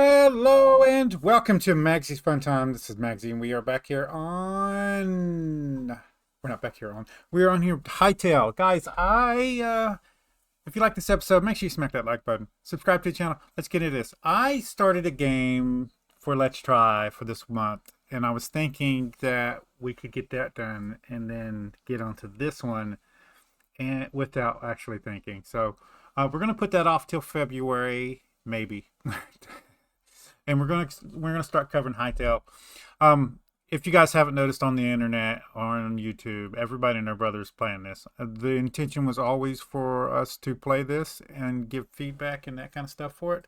Hello and welcome to Maggie's Fun Time. This is Magzie, and we are back here on. We're not back here on. We're on here with Hytale, guys. If you like this episode, make sure you smack that like button. Subscribe to the channel. Let's get into this. I started a game for Let's Try for this month, and I was thinking that we could get that done and then get onto this one, and without actually thinking. So we're gonna put that off till February, maybe. And we're gonna start covering Hytale. If you guys haven't noticed on the internet or on YouTube, everybody and their brother is playing this. The intention was always for us to play this and give feedback and that kind of stuff for it.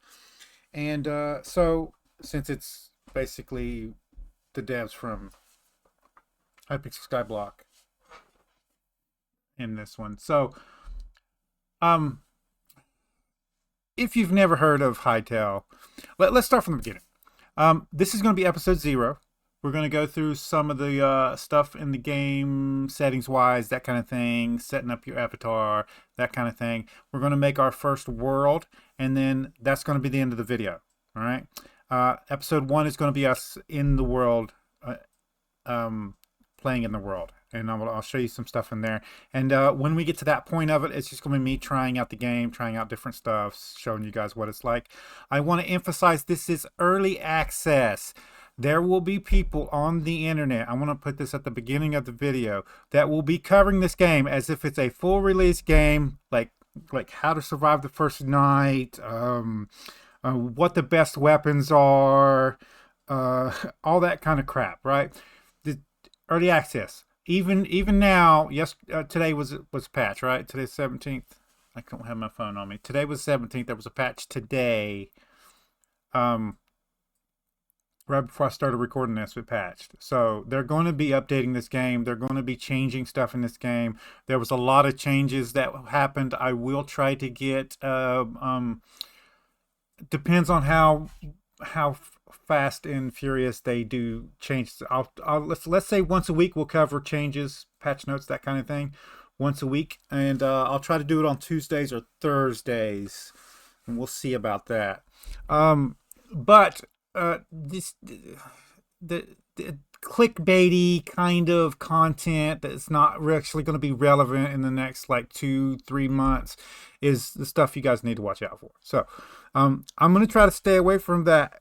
And so since it's basically the devs from Hypixel Skyblock in this one, so if you've never heard of Hytale, let's start from the beginning. This is going to be episode 0. We're going to go through some of the stuff in the game, settings-wise, that kind of thing, setting up your avatar, that kind of thing. We're going to make our first world, and then that's going to be the end of the video. All right? Episode 1 is going to be us in the world, playing in the world. And I'll show you some stuff in there. And when we get to that point of it, it's just going to be me trying out the game, trying out different stuff, showing you guys what it's like. I want to emphasize this is early access. There will be people on the internet, I want to put this at the beginning of the video, that will be covering this game as if it's a full release game, like how to survive the first night, what the best weapons are, all that kind of crap, right? The early access. Even now, yes, today was patch, right? Today's 17th. I don't have my phone on me. Today was 17th. There was a patch today. Right before I started recording this, it patched. So they're going to be updating this game. They're going to be changing stuff in this game. There was a lot of changes that happened. I will try to get. Depends on how fast and furious they do change. Let's say once a week we'll cover changes, patch notes, that kind of thing, once a week, and I'll try to do it on Tuesdays or Thursdays, and we'll see about that. But the clickbaity kind of content that's not actually going to be relevant in the next like 2-3 months is the stuff you guys need to watch out for. So I'm going to try to stay away from that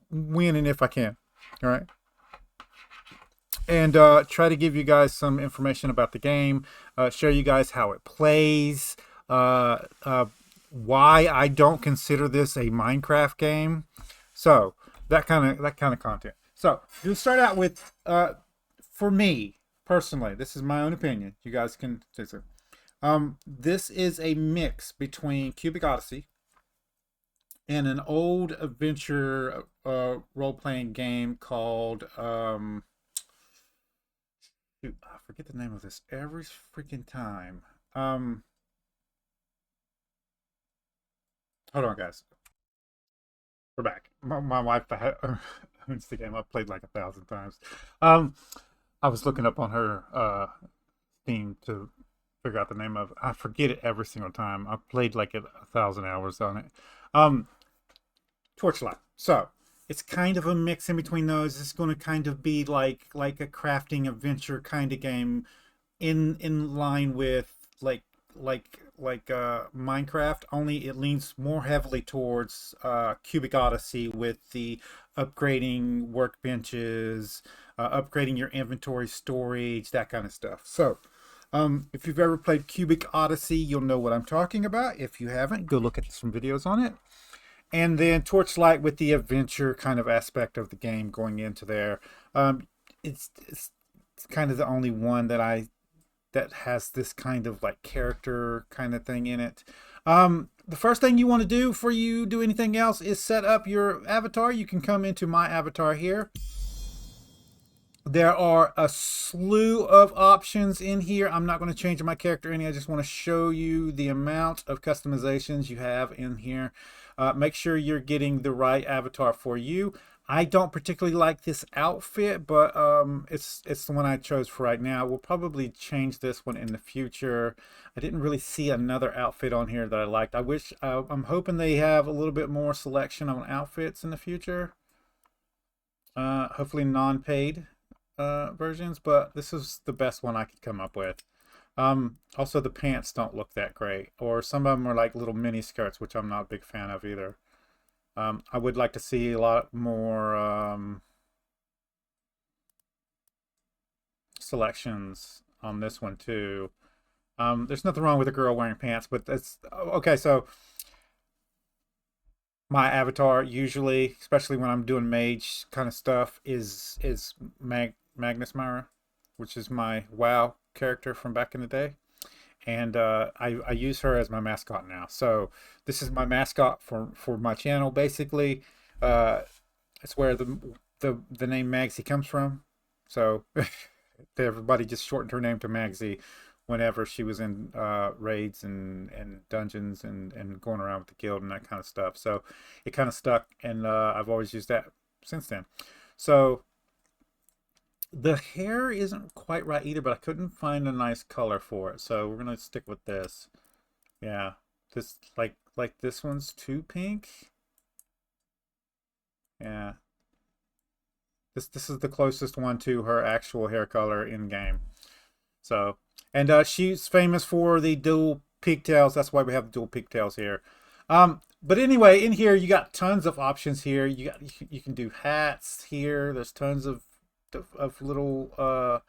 when and if I can. All right, and try to give you guys some information about the game, show you guys how it plays, why I don't consider this a Minecraft game. So that kind of content. So we'll start out with, for me personally, this is my own opinion. You guys can say so. This is a mix between Cubic Odyssey and an old adventure role-playing game called shoot, I forget the name of this every freaking time. Hold on, guys. We're back. My wife owns the game. I've played like 1,000 times. I was looking up on her Steam to figure out the name of it. I forget it every single time. I've played like 1,000 hours on it. Torchlight. So it's kind of a mix in between those. It's going to kind of be like a crafting adventure kind of game, in line with like Minecraft. Only it leans more heavily towards Cubic Odyssey with the upgrading workbenches, upgrading your inventory storage, that kind of stuff. So if you've ever played Cubic Odyssey, you'll know what I'm talking about. If you haven't, go look at some videos on it. And then Torchlight with the adventure kind of aspect of the game going into there. It's kind of the only one that has this kind of like character kind of thing in it. The first thing you want to do before you do anything else is set up your avatar. You can come into my avatar here. There are a slew of options in here. I'm not going to change my character any. I just want to show you the amount of customizations you have in here. Make sure you're getting the right avatar for you. I don't particularly like this outfit, but it's the one I chose for right now. We'll probably change this one in the future. I didn't really see another outfit on here that I liked. I'm hoping they have a little bit more selection on outfits in the future. Hopefully non-paid versions, but this is the best one I could come up with. Also the pants don't look that great, or some of them are like little mini skirts, which I'm not a big fan of either. I would like to see a lot more selections on this one too. There's nothing wrong with a girl wearing pants, but that's okay. So my avatar usually, especially when I'm doing mage kind of stuff, is Magnus Myra, which is my WoW character from back in the day, and I use her as my mascot now. So this is my mascot for my channel. Basically, it's where the name Magzie comes from. So everybody just shortened her name to Magzie whenever she was in raids and dungeons and going around with the guild and that kind of stuff. So it kind of stuck, and I've always used that since then. So the hair isn't quite right either, but I couldn't find a nice color for it. So we're gonna stick with this. Yeah, this like this one's too pink. Yeah, this is the closest one to her actual hair color in game. So, and she's famous for the dual pigtails. That's why we have the dual pigtails here. But anyway, in here you got tons of options here. You can do hats here. There's tons of little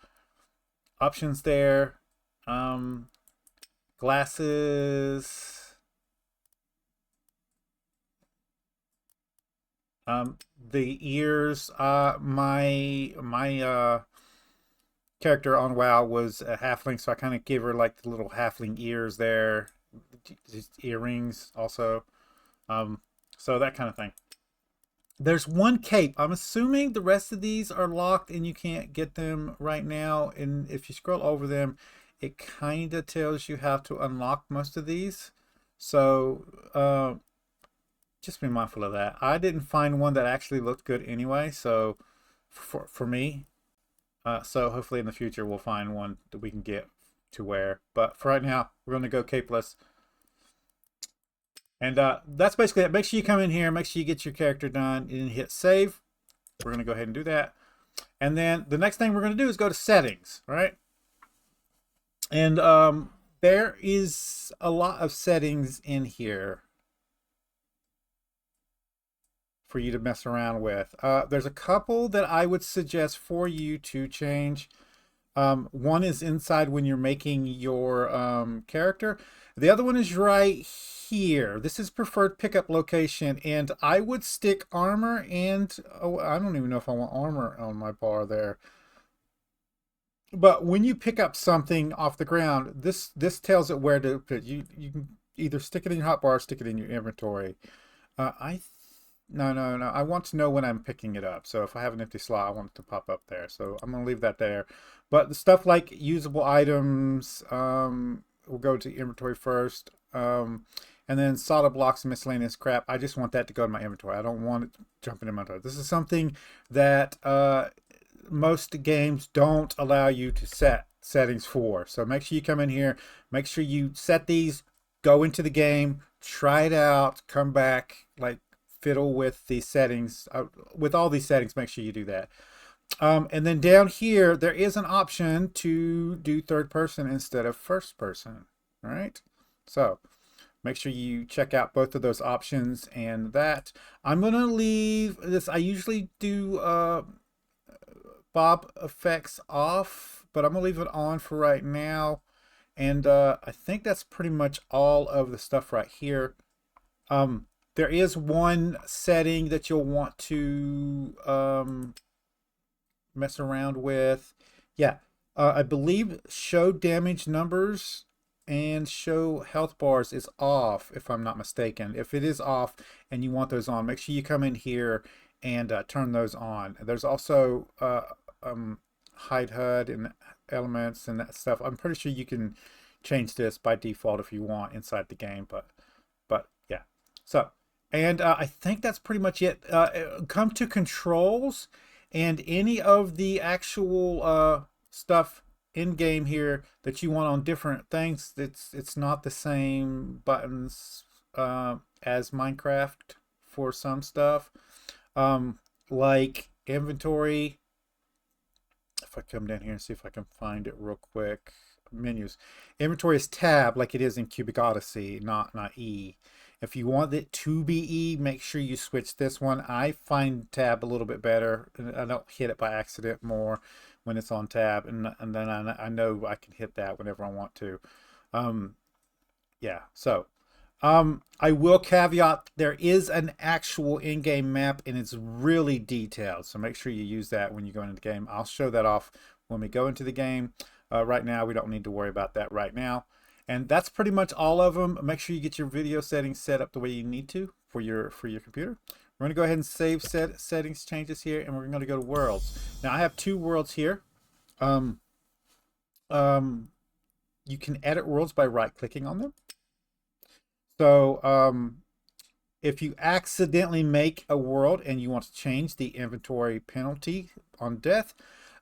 options there. Glasses. The ears. My character on WoW was a halfling, so I kind of gave her like the little halfling ears there, just earrings also. So that kind of thing. There's one cape. I'm assuming the rest of these are locked and you can't get them right now. And if you scroll over them, it kind of tells you how to unlock most of these. So just be mindful of that. I didn't find one that actually looked good anyway. So for me, so hopefully in the future we'll find one that we can get to wear. But for right now, we're going to go capeless. And that's basically it. Make sure you come in here, make sure you get your character done, and hit save. We're going to go ahead and do that. And then the next thing we're going to do is go to settings, right? And there is a lot of settings in here for you to mess around with. There's a couple that I would suggest for you to change. One is inside when you're making your character. The other one is right here. This is preferred pickup location, and I would stick armor and I don't even know if I want armor on my bar there. But when you pick up something off the ground, this tells it where to put. You can either stick it in your hotbar or stick it in your inventory. No. I want to know when I'm picking it up. So if I have an empty slot, I want it to pop up there. So I'm going to leave that there. But the stuff like usable items, we'll go to inventory first. And then solid blocks and miscellaneous crap, I just want that to go in my inventory. I don't want it jumping in my inventory. This is something that most games don't allow you to set settings for. So make sure you come in here, make sure you set these, go into the game, try it out, come back, like fiddle with the settings. With all these settings, make sure you do that. And then down here, there is an option to do third person instead of first person. All right. So make sure you check out both of those options and that. I'm going to leave this. I usually do Bob effects off, but I'm going to leave it on for right now. And I think that's pretty much all of the stuff right here. There is one setting that you'll want to mess around with. Yeah, I believe show damage numbers and show health bars is off, if I'm not mistaken. If it is off and you want those on, make sure you come in here and turn those on. There's also hide HUD and elements and that stuff. I'm pretty sure you can change this by default if you want inside the game, but yeah. So And I think that's pretty much it. Come to controls, and any of the actual stuff in game here that you want on different things. It's not the same buttons as Minecraft for some stuff, like inventory. If I come down here and see if I can find it real quick, menus. Inventory is tab like it is in Cubic Odyssey, not E. If you want it to be E, make sure you switch this one. I find tab a little bit better. I don't hit it by accident more when it's on tab, and then I know I can hit that whenever I want to. Yeah, so I will caveat there is an actual in-game map and it's really detailed. So make sure you use that when you go into the game. I'll show that off when we go into the game. Right now, we don't need to worry about that right now. And that's pretty much all of them. Make sure you get your video settings set up the way you need to for your computer. We're going to go ahead and save settings changes here, and we're going to go to worlds. Now I have two worlds here. Um, you can edit worlds by right-clicking on them. So if you accidentally make a world and you want to change the inventory penalty on death,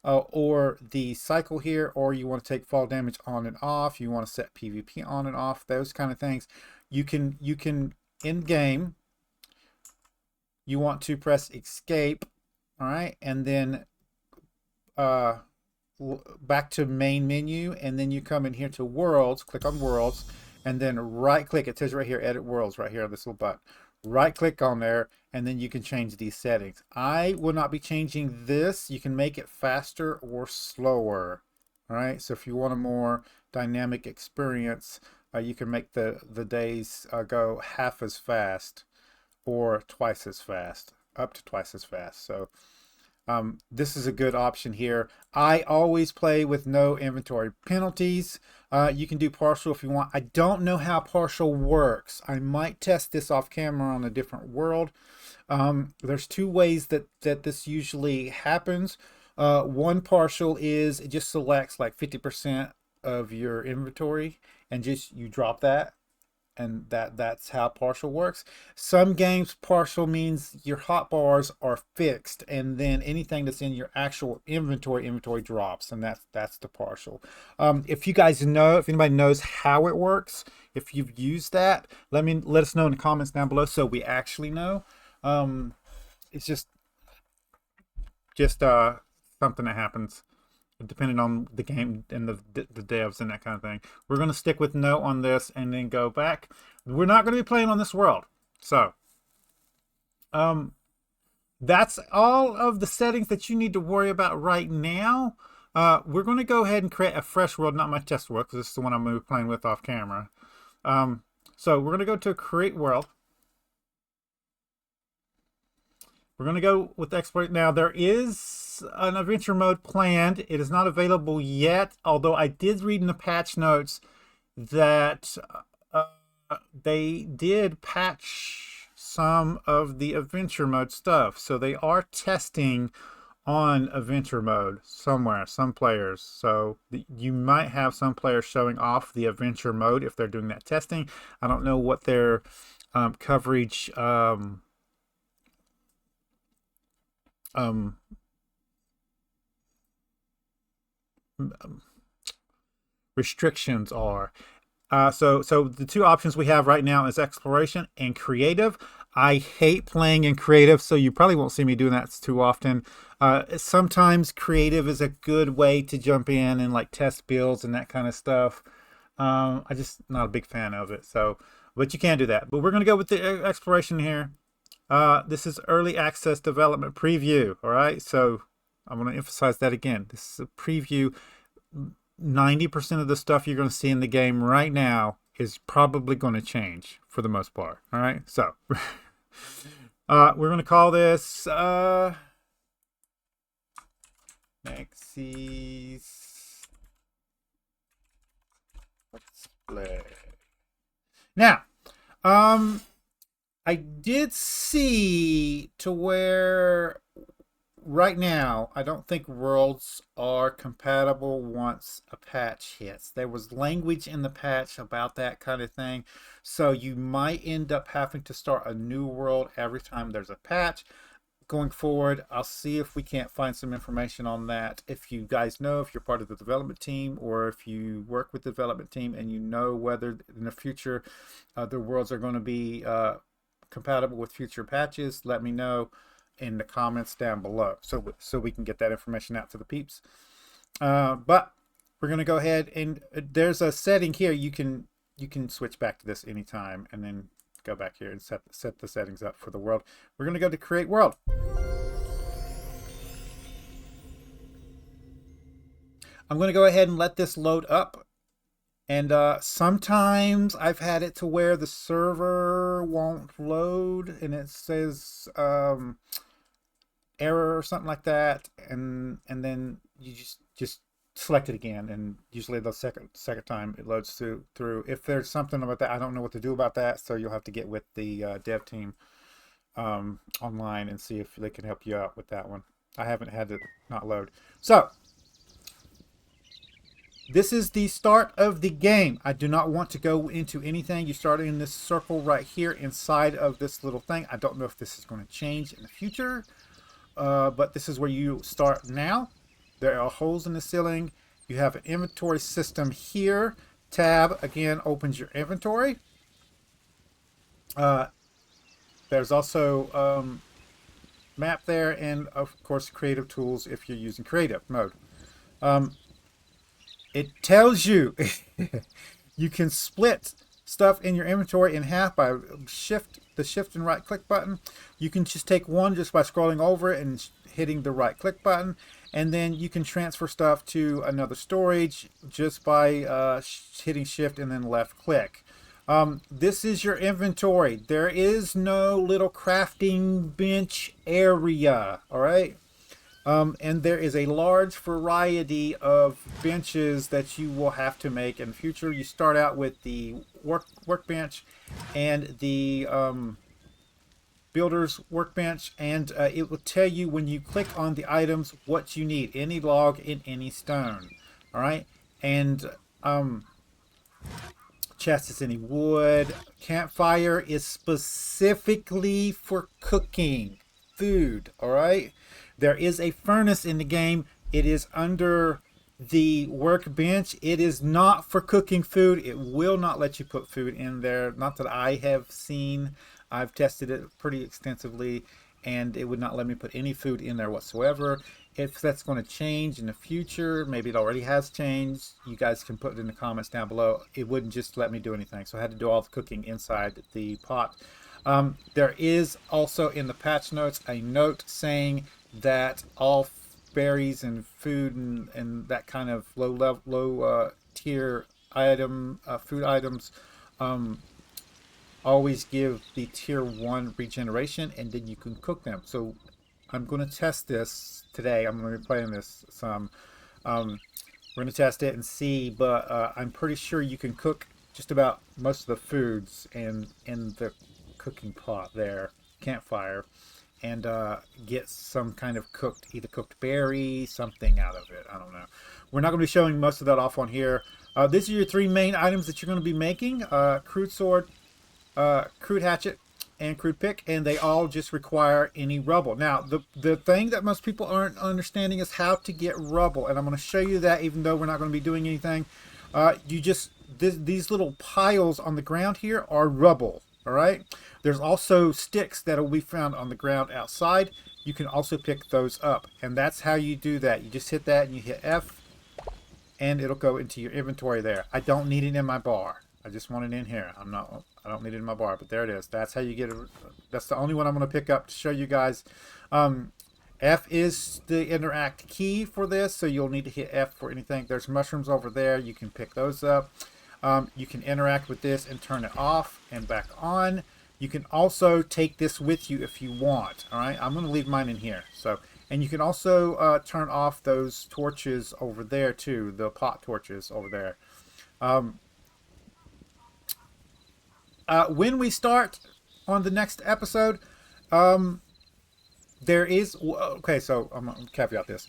or the cycle here, or you want to take fall damage on and off, you want to set PvP on and off, those kind of things, you can in game, you want to press escape, all right, and then back to main menu, and then you come in here to worlds, click on worlds, and then right click. It says right here edit worlds right here on this little button. Right click on there, and then you can change these settings. I will not be changing this. You can make it faster or slower. All right, so if you want a more dynamic experience, you can make the days go half as fast or twice as fast, up to twice as fast. So this is a good option here. I always play with no inventory penalties. You can do partial if you want. I don't know how partial works. I might test this off camera on a different world. There's two ways that this usually happens. One partial is it just selects like 50% of your inventory and just you drop that, and that's how partial works. Some games partial means your hotbars are fixed, and then anything that's in your actual inventory drops, and that's the partial. If you guys know, if anybody knows how it works, if you've used that, let us know in the comments down below so we actually know. It's just something that happens depending on the game and the devs and that kind of thing. We're going to stick with no on this and then go back. We're not going to be playing on this world. So that's all of the settings that you need to worry about right now. We're going to go ahead and create a fresh world, not my test world, because this is the one I'm going to be playing with off camera. So we're going to go to create world. We're going to go with exploit. Now there is an adventure mode planned. It is not available yet, although I did read in the patch notes that they did patch some of the adventure mode stuff. So they are testing on adventure mode somewhere, some players. So you might have some players showing off the adventure mode if they're doing that testing. I don't know what their coverage restrictions are. So the two options we have right now is exploration and creative. I hate playing in creative, so you probably won't see me doing that too often. Sometimes creative is a good way to jump in and like test builds and that kind of stuff. I just not a big fan of it. So, but you can do that. But we're gonna go with the exploration here. This is early access development preview. All right, so I'm going to emphasize that again. This is a preview. 90% of the stuff you're going to see in the game right now is probably going to change for the most part. All right, so we're going to call this Maggie's Let's Play. Now, I did see to where right now, I don't think worlds are compatible once a patch hits. There was language in the patch about that kind of thing. So you might end up having to start a new world every time there's a patch. Going forward, I'll see if we can't find some information on that. If you guys know, if you're part of the development team, or if you work with the development team and you know whether in the future the worlds are going to be compatible with future patches, let me know in the comments down below, so we can get that information out to the peeps. But we're going to go ahead, and there's a setting here. You can switch back to this anytime, and then go back here and set the settings up for the world. We're going to go to create world. I'm going to go ahead and let this load up. And sometimes I've had it to where the server won't load and it says error or something like that, and then you just select it again, and usually the second time it loads through. If there's something about that, I don't know what to do about that, so you'll have to get with the dev team online and see if they can help you out with that one. I haven't had it not load. So this is the start of the game. I do not want to go into anything. You start in this circle right here inside of this little thing. I don't know if this is going to change in the future, but this is where you start now. There are holes in the ceiling. You have an inventory system here. Tab, again, opens your inventory. There's also map there, and of course creative tools if you're using creative mode. It tells you you can split stuff in your inventory in half by the shift and right click button. You can just take one just by scrolling over it and hitting the right click button, and then you can transfer stuff to another storage just by hitting shift and then left click. This is your inventory. There is no little crafting bench area, all right? And there is a large variety of benches that you will have to make in the future. You start out with the workbench and the builder's workbench, and it will tell you when you click on the items what you need: any log and any stone. All right, and chest is any wood. Campfire is specifically for cooking food. All right. There is a furnace in the game. It is under the workbench. It is not for cooking food. It will not let you put food in there. Not that I have seen. I've tested it pretty extensively, and it would not let me put any food in there whatsoever. If that's going to change in the future, maybe it already has changed, you guys can put it in the comments down below. It wouldn't just let me do anything, so I had to do all the cooking inside the pot. There is also in the patch notes a note saying that all berries and food and that kind of low tier item food items always give the tier 1 regeneration, and then you can cook them. So I'm going to test this today. I'm going to be playing this some. We're going to test it and see, but I'm pretty sure you can cook just about most of the foods in the cooking pot there, campfire, and get some kind of either cooked berry, something out of it. I don't know. We're not going to be showing most of that off on here. These are your 3 main items that you're going to be making: crude sword, crude hatchet, and crude pick, and they all just require any rubble. Now, the thing that most people aren't understanding is how to get rubble, and I'm going to show you that even though we're not going to be doing anything. These little piles on the ground here are rubble. All right. There's also sticks that will be found on the ground outside. You can also pick those up, and that's how you do that. You just hit that and you hit F, and it'll go into your inventory there. I don't need it in my bar. I just want it in here. I don't need it in my bar, but there it is. That's how you get it. That's the only one I'm going to pick up to show you guys. F is the interact key for this, so you'll need to hit F for anything. There's mushrooms over there. You can pick those up. You can interact with this and turn it off and back on. You can also take this with you if you want. All right, I'm going to leave mine in here. So, and you can also turn off those torches over there too, the pot torches over there. When we start on the next episode, there is okay. So I'm gonna caveat this.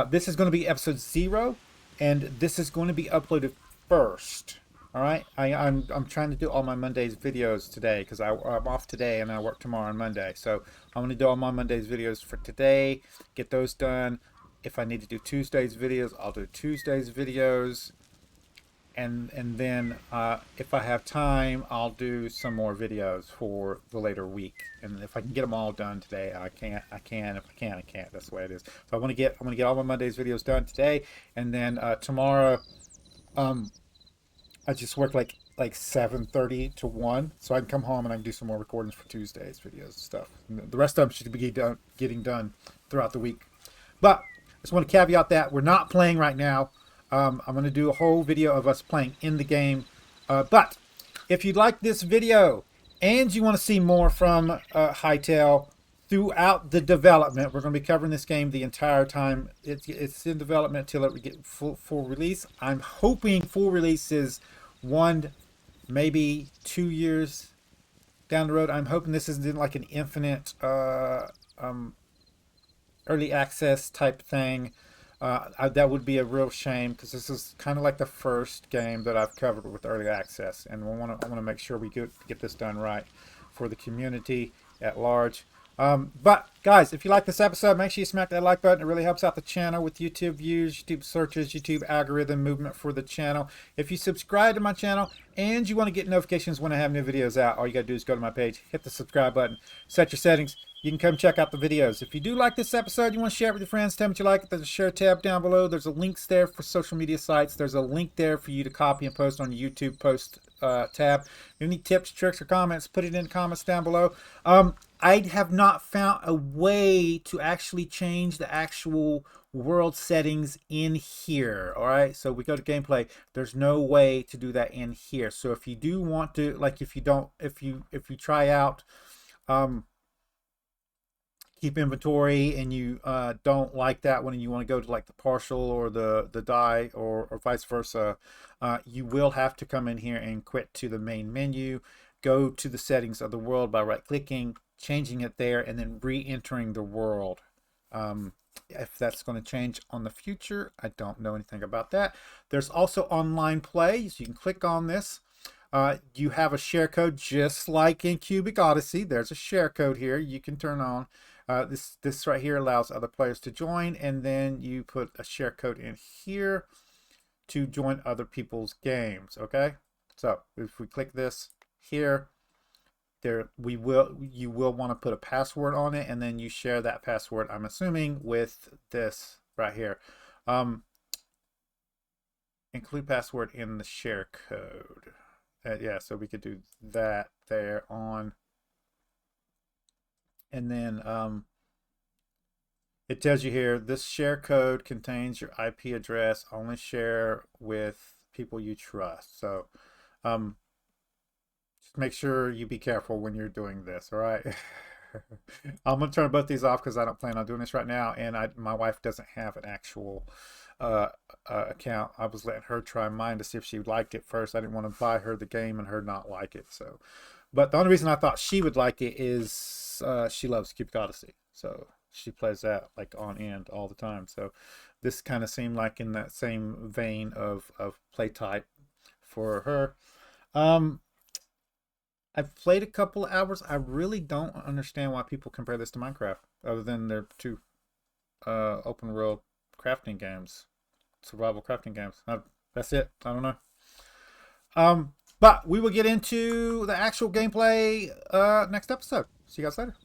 This is going to be episode 0, and this is going to be uploaded first. All right. I'm trying to do all my Mondays videos today because I'm off today and I work tomorrow on Monday. So I'm going to do all my Mondays videos for today. Get those done. If I need to do Tuesdays videos, I'll do Tuesdays videos. And then if I have time, I'll do some more videos for the later week. And if I can get them all done today, I can. If I can't, I can't. That's the way it is. So I'm gonna get all my Mondays videos done today, and then tomorrow, I just work like 7:30 to 1, so I can come home and I can do some more recordings for Tuesdays videos and stuff. And the rest of them should be getting done throughout the week. But I just want to caveat that we're not playing right now. I'm going to do a whole video of us playing in the game. But if you'd like this video and you want to see more from Hytale throughout the development, we're going to be covering this game the entire time. It's in development till it get full release. I'm hoping full release is 1, maybe 2 years down the road. I'm hoping this isn't like an infinite early access type thing. That would be a real shame because this is kind of like the first game that I've covered with early access, and I want to make sure we get this done right for the community at large. But guys, if you like this episode, make sure you smack that like button. It really helps out the channel with YouTube views, YouTube searches, YouTube algorithm movement for the channel. If you subscribe to my channel and you want to get notifications when I have new videos out, all you got to do is go to my page, hit the subscribe button, set your settings. You can come check out the videos. If you do like this episode, you want to share it with your friends, tell me what you like. There's a share tab down below. There's a links there for social media sites. There's a link there for you to copy and post on the YouTube post tab. If you have any tips, tricks, or comments, put it in the comments down below. I have not found a way to actually change the actual world settings in here. All right, so we go to gameplay. There's no way to do that in here. So if you do want to, like, if you try out keep inventory and you don't like that one and you want to go to like the partial or the die or vice versa, you will have to come in here and quit to the main menu, go to the settings of the world by right clicking, changing it there, and then re-entering the world. If that's going to change on the future, I don't know anything about that. There's also online play, so you can click on this. You have a share code just like in Cubic Odyssey. There's a share code here you can turn on. This right here allows other players to join, and then you put a share code in here to join other people's games. Okay, so if we click this here, you will want to put a password on it, and then you share that password, I'm assuming, with this right here. Include password in the share code. Yeah, so we could do that there on. And then it tells you here, this share code contains your IP address. Only share with people you trust. So just make sure you be careful when you're doing this, all right? I'm going to turn both these off because I don't plan on doing this right now. And my wife doesn't have an actual account. I was letting her try mine to see if she liked it first. I didn't want to buy her the game and her not like it. So, but the only reason I thought she would like it is she loves Cubic Odyssey, so she plays that like on end all the time. So this kind of seemed like in that same vein of play type for her. I've played a couple of hours. I really don't understand why people compare this to Minecraft, other than they're two open world crafting games, survival crafting games. That's it. I don't know. But we will get into the actual gameplay next episode. See you guys later.